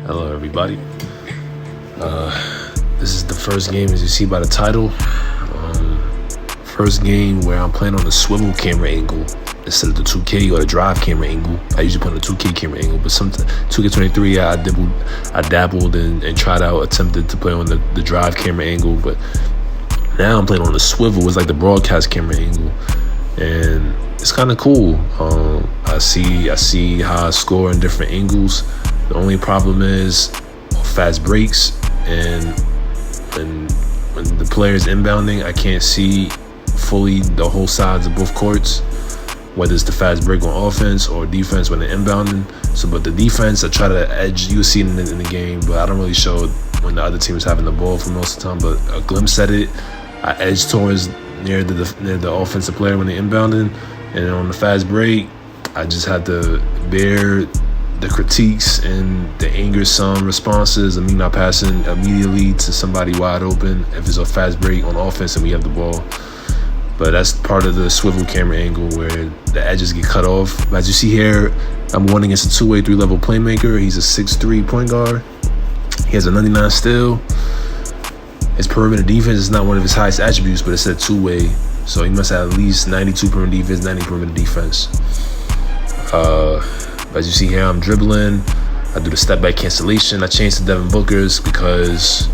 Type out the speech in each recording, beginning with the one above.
Hello, everybody. This is the first game, as you see by the title. First game where I'm playing on the swivel camera angle instead of the 2K or the drive camera angle. I usually play on the 2K camera angle, but 2K23, I dabbled and tried out, attempted to play on the drive camera angle, but now I'm playing on the swivel. It's like the broadcast camera angle, and it's kind of cool. I see how I score in different angles. The only problem is fast breaks, and when the player's inbounding, I can't see fully the whole sides of both courts, whether it's the fast break on offense or defense when they're inbounding. But the defense, I try to edge. You see it in the game, but I don't really show it when the other team is having the ball for most of the time. But a glimpse at it, I edge towards near the offensive player when they're inbounding, and on the fast break, I just had to bear the critiques and the anger, some responses of me not passing immediately to somebody wide open if it's a fast break on offense and we have the ball. But that's part of the swivel camera angle where the edges get cut off. But as you see here, I'm one against a two-way, three-level playmaker. He's a 6'3" point guard. He has a 99 steal. His perimeter defense is not one of his highest attributes, but it's a two-way. So he must have at least 92 perimeter defense, 90 perimeter defense. As you see here, I'm dribbling. I do the step back cancellation. I changed to Devin Booker's because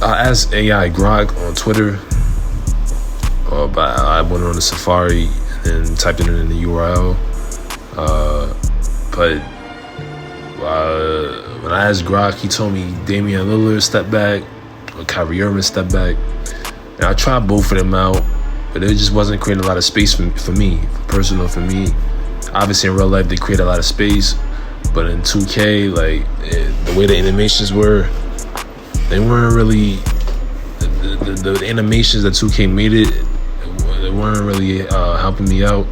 I asked AI Grok on Twitter. But I went on the Safari and typed it in the URL. But when I asked Grok, he told me Damian Lillard step back or Kyrie Irving step back. And I tried both of them out, but it just wasn't creating a lot of space for me, personal for me. Obviously, in real life, they create a lot of space, but in 2K, the way the animations were, they weren't really the animations that 2K made it. They weren't really helping me out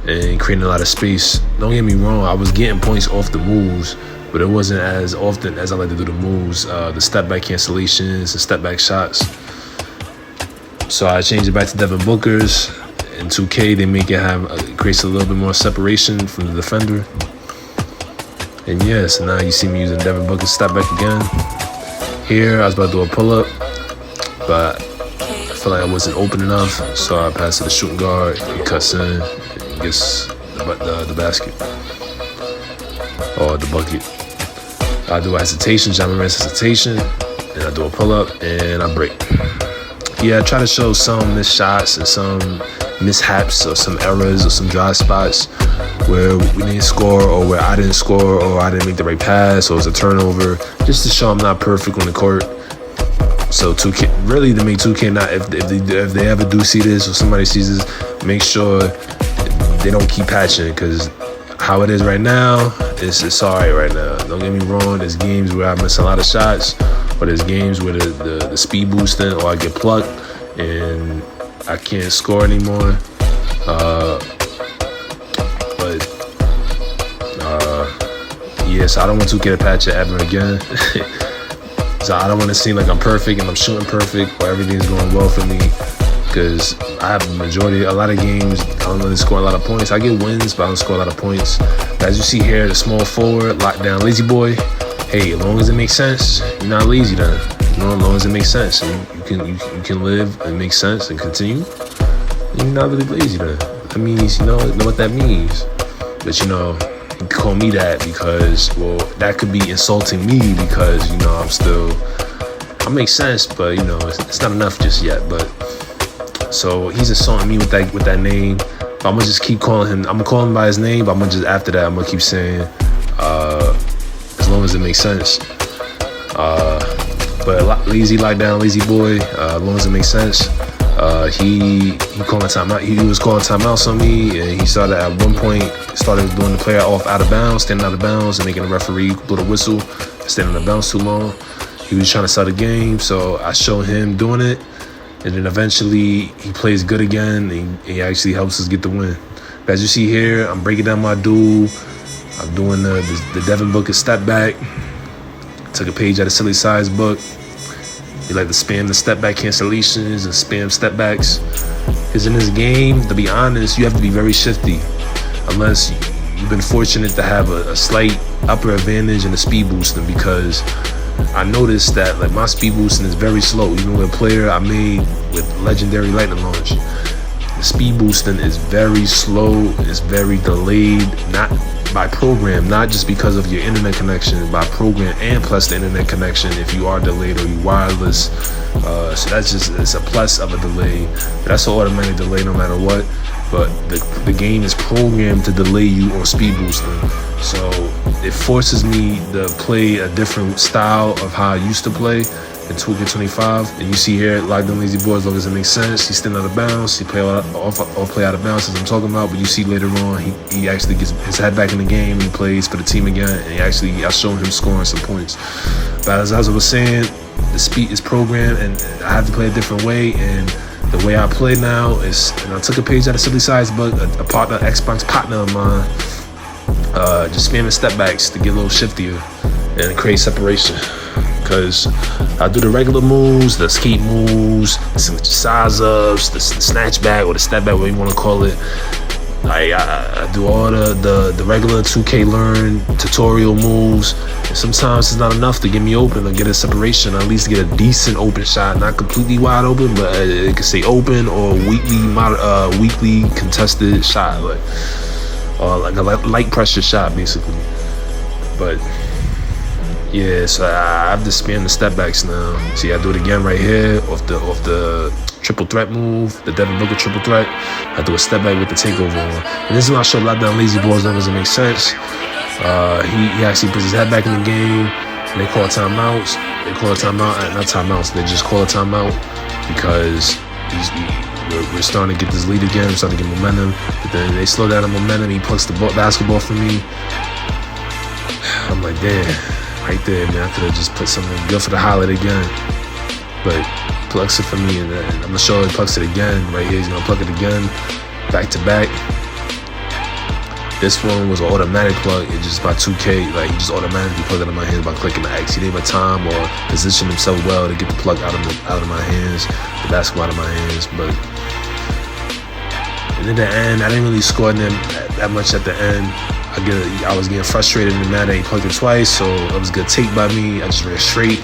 and creating a lot of space. Don't get me wrong, I was getting points off the moves, but it wasn't as often as I like to do the moves, the step back cancellations, the step back shots. So I changed it back to Devin Booker's. In 2K, they make it creates a little bit more separation from the defender. And yeah, so now you see me using Devin Booker's step back again. Here, I was about to do a pull-up, but I feel like I wasn't open enough, so I passed to the shooting guard. He cuts in and gets the basket or the bucket. I do a hesitation, John Morant's hesitation, and I do a pull-up and I break. Yeah, I try to show some missed shots and some mishaps or some errors or some dry spots where we didn't score or where I didn't score or I didn't make the right pass or it was a turnover, just to show I'm not perfect on the court. So 2K, really to make 2K not, if they ever do see this or somebody sees this, make sure they don't keep patching, because how it is right now, it's alright right now. Don't get me wrong, there's games where I miss a lot of shots, or there's games where the speed boosting or I get plucked and I can't score anymore. So I don't want 2K to patch it ever again. So I don't want to seem like I'm perfect and I'm shooting perfect or everything's going well for me, because I have a lot of games, I don't really score a lot of points. I get wins, but I don't score a lot of points. But as you see here, the small forward, lockdown lazy boy. Hey, as long as it makes sense, you're not lazy then. As long as it makes sense, and you can live and make sense and continue, you're not really lazy then. That means, know what that means. But you can call me that because, well, that could be insulting me because, I make sense, but it's not enough just yet. But so he's insulting me with that name. But I'm gonna just keep calling him. I'm gonna call him by his name, but I'm gonna just, after that, I'm gonna keep saying, as long as it makes sense. But lazy lockdown, lazy boy, as long as it makes sense. He calling timeout. He was calling timeouts on me, and he started at one point doing the player out of bounds, standing out of bounds, and making the referee blow the whistle, standing out of bounds too long. He was trying to start a game, so I showed him doing it, and then eventually he plays good again, and he actually helps us get the win. But as you see here, I'm breaking down my duel. I'm doing the Devin Booker step back. Took a page out of Silly Size book. You like to spam the step back cancellations and spam step backs. Because in this game, to be honest, you have to be very shifty. Unless you've been fortunate to have a slight upper advantage in the speed boosting, because I noticed that like my speed boosting is very slow. Even with a player I made with legendary lightning launch, the speed boosting is very slow. It's very delayed, not by program, not just because of your internet connection, by program and plus the internet connection. If you are delayed or you wireless, so that's just, it's a plus of a delay. That's an automatic delay no matter what. But the game is programmed to delay you on speed boosting. So it forces me to play a different style of how I used to play in 2K25. And you see here, locked on lazy boy, as long as it makes sense. He's still out of bounds. He play play out of bounds, as I'm talking about. But you see later on, he actually gets his head back in the game. He plays for the team again. And I showed him scoring some points. But as I was saying, the speed is programmed, and I have to play a different way. And the way I play now is, and I took a page out of Silly Size Bug, a partner, Xbox partner of mine, just spamming step backs to get a little shiftier and create separation. Because I do the regular moves, the skate moves, the size ups, the snatch back or the step back, whatever you want to call it. I do all the regular 2K learn tutorial moves, and sometimes it's not enough to get me open or get a separation. At least get a decent open shot, not completely wide open, but it can stay open, or weakly contested shot, like a light pressure shot, basically. But yeah, so I have to spam the step backs now. See, I do it again right here off the triple threat move, the Devin Booker triple threat. I do a step back with the takeover on. And this is when I show lockdown lazy boy, as long as it makes sense. He actually puts his head back in the game, and they call timeouts. They call a timeout, not timeouts, they just call a timeout because we're starting to get this lead again. We're starting to get momentum, but then they slow down the momentum. He plucks the basketball for me. I'm like, damn, right there, man. I could have just put something good for the highlight again, but plucks it for me, and I'm gonna show him plucks it again. Right here, he's gonna pluck it again, back to back. This one was an automatic plug. It just by 2K, like he just automatically plugged it in my hands by clicking the X. He didn't have time or position himself well to get the plug out of my hands, the basketball out of my hands. But and in the end, I didn't really score them that much at the end. I was getting frustrated and mad that he plugged it twice, so it was a good take by me. I just ran straight,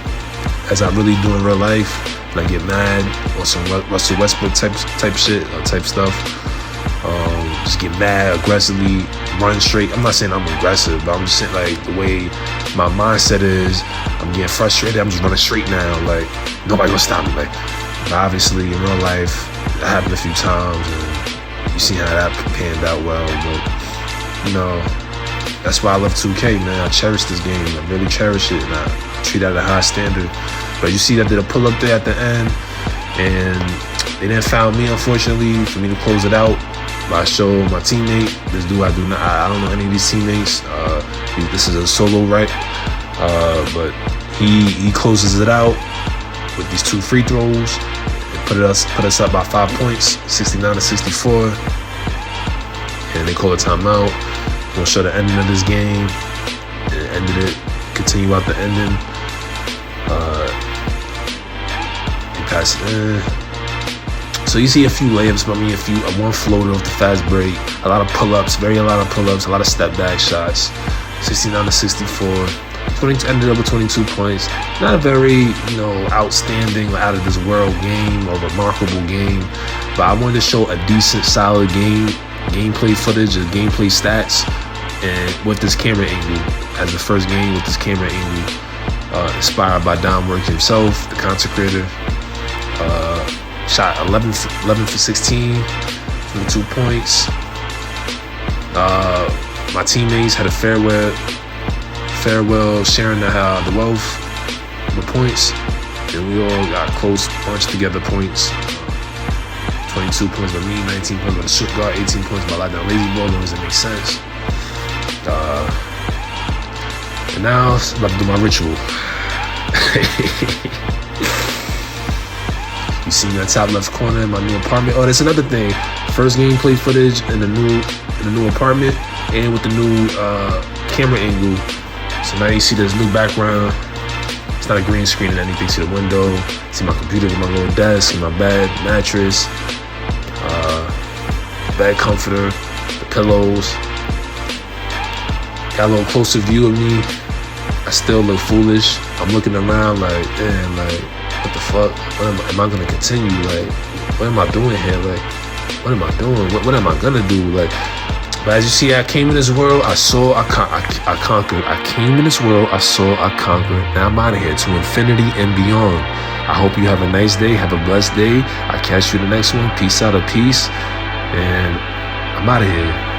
as I really do in real life. And I get mad on some Russell Westbrook type shit, type stuff. Just get mad, aggressively, run straight. I'm not saying I'm aggressive, but I'm just saying like the way my mindset is, I'm getting frustrated, I'm just running straight now. Like, nobody gonna stop me. Like, but obviously in real life, it happened a few times, and you see how that panned out well. But, you know, that's why I love 2K, man. I cherish this game. I really cherish it, and I treat it at a high standard. But you see, I did a pull-up there at the end, and they didn't foul me, unfortunately, for me to close it out. But I showed my teammate, this dude I don't know any of these teammates. This is a solo right, but he closes it out with these 2 free throws and put us up by 5 points, 69-64. And they call a timeout. We'll show the ending of this game. It ended it. Continue out the ending. They pass it in. So you see a few layups by me, one floater off the fast break, a lot of pull-ups, a lot of step back shots, 69-64. Ended up with 22 points. Not a very, outstanding, out of this world game or remarkable game, but I wanted to show a decent, solid gameplay footage and gameplay stats, and with this camera angle, as the first game with this camera angle, inspired by Dimework himself, the content creator. Shot 11 for 16, 22 points. My teammates had a farewell sharing the wealth, the points, and we all got close, bunched together points. 22 points by me, 19 points by the shoot guard, 18 points by lockdown lazy boy, as long as it makes sense. And now I'm about to do my ritual. You see me in the top left corner in my new apartment. Oh, that's another thing. First gameplay footage in the new apartment, and with the new camera angle. So now you see this new background. It's not a green screen or anything. See the window. See my computer with my little desk, and my bed, mattress, bed comforter, the pillows. got a little closer view of me. I still look foolish. I'm looking around like, damn, like, what the fuck? Am I gonna continue? Like, what am I doing here? Like, what am I doing? What am I gonna do? Like, but as you see, I came in this world, I saw, I conquered. I came in this world, I saw, I conquered. Now I'm out of here to infinity and beyond. I hope you have a nice day, have a blessed day. I'll catch you in the next one. Peace out of peace. And I'm out of here.